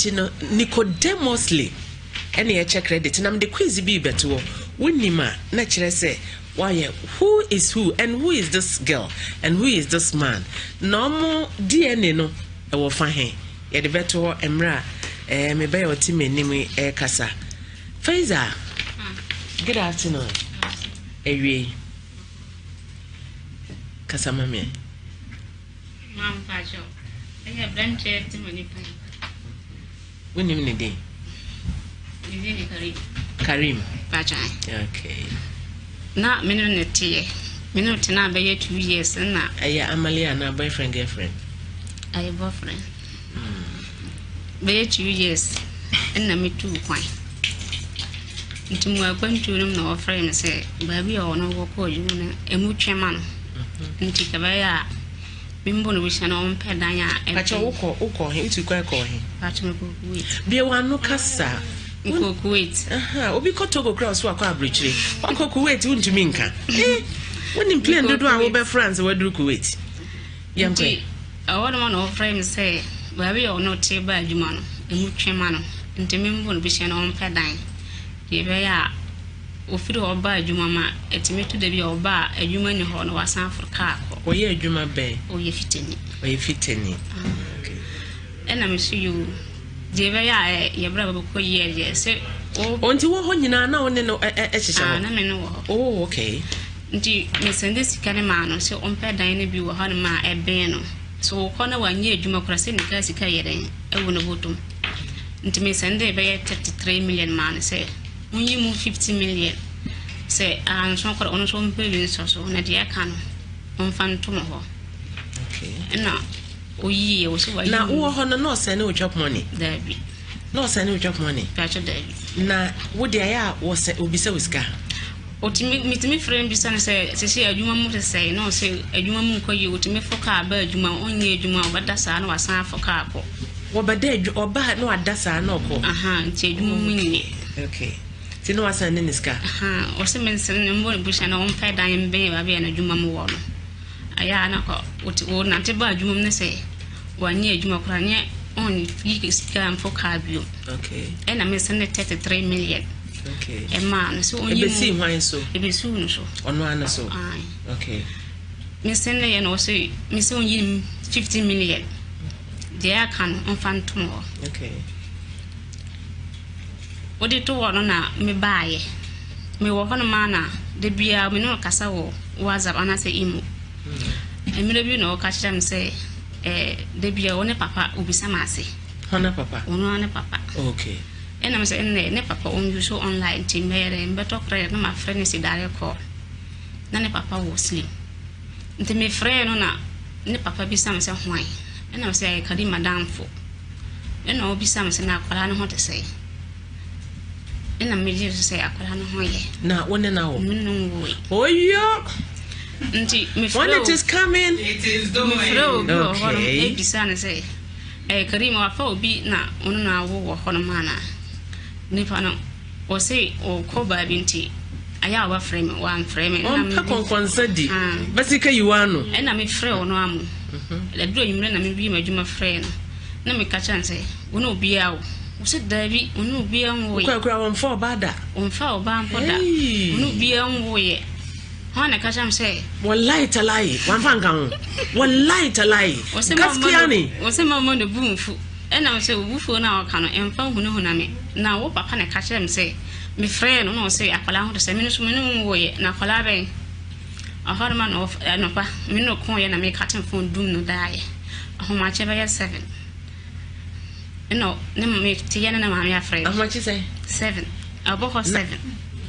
Intino Nicodemously. Any check credit, and I'm the quiz be better. Winima, naturally say, why, who is who, and who is this girl, and who is this man? No more DNA, no, I will find him. Yet the better emra, me bay or Timmy, Nimi, Casa. Faiza, good afternoon. Ewe, Casa Mammy. Mam Pajo, I have done chair to many times. When you need it. Karim. Okay. Not minute, minute now by 2 years, and now I am Amalia, now boyfriend, girlfriend. I have boyfriend. By 2 years, and I me too quite. Into my point to them, no frame say, baby, or no walk, you know, a much man. Into Cabaya, Bimbo, wish an own pedania, and I call him to call him. Be one no cassa. Wait. Obi Kotogo cross wa kwa bridge. Wako Kuwait untu minka. When in plan do our over France we do Kuwait. Yamti. I want one of frame say, where we are not table jumano, a much man, and to me won't be seen on pedine. The Baya Ofido or by Jumama, estimate to the or bar a human horn was sound for car. Or ye Juma Bay, or ye fitting. Or ye fitting. And I'm sure you. Jevaya, your brother, yes. On to what you now know, oh, okay. Miss and this canimano, so on ped dine view a honeyma a beno. So, corner 1 year, Jumacracy in Classica, a wooden bottom. Into Miss and they pay 33 million man, say, when you move 50 million, say, I'm so called on some billions or so, not yet can on fun tomorrow. Okay, and now. Oh, ye, now, who no send no job money? There be no send no job money. Patch of day. Now, what the air was be so whisker. Or to me, friend, be son say, you want to say, no, say, a human call you to me for car, bird, you want only Juma, but that's I know a sign for car. What but dead or bad, no, that's I know. Say you mean okay. See, no, I send in this car. Or some men sending more bush and on pad I am babe, I be a Juma wall. I know what would not about Juma say. 1 year, Juma Crania only 3 scam for carbio. Okay. And I miss 33 million. Okay. A man, so you see why so. It be soon so. On one so. Okay. Miss Henry and also Miss only 50 million. There can on fun tomorrow. Okay. What did you want on me buy? Me walk on a manner. The beer we know Casawo was up and I say imo. And maybe no catch them say. De bia one papa obi samase hona papa ono papa okay and I'm saying ne papa on you so online team mere better credit na my friend is direct call na ne papa was sleep nti me friend no na ne papa bi sam say hwan and I'm say kadi madam fo and obi sam say na akwara no ho te say and I'm me say akwara no ho ye na one na wo oh yeah. When it is coming, it is doing. Okay. Bisana say, Karim or Fo be na una wo honamana. Nipano or say or Koba binti. I have a frame, one frame, and I'm consadi. Basically, you are no, and I'm a frail no amu. The dream then I be my Juma friend. Let me catch and say, we no be out. Said Davy, we no be on way. On 4 bada, on 4 bam for that. We no be on way. Hana kasham say, one light a lie, one fangang, one light a lie. Was a mamma the boom fu, and I say, woofu now can and found who know me. Now, what papa catch them say, me friend, no say, I allow the 7 minutes way, now collaborate. A hard man of Anopa, me no coin and I make cutting phone doom no die. How much ever 7? No, never make Tiana and my friend. How much you say? 7. I bought her 7.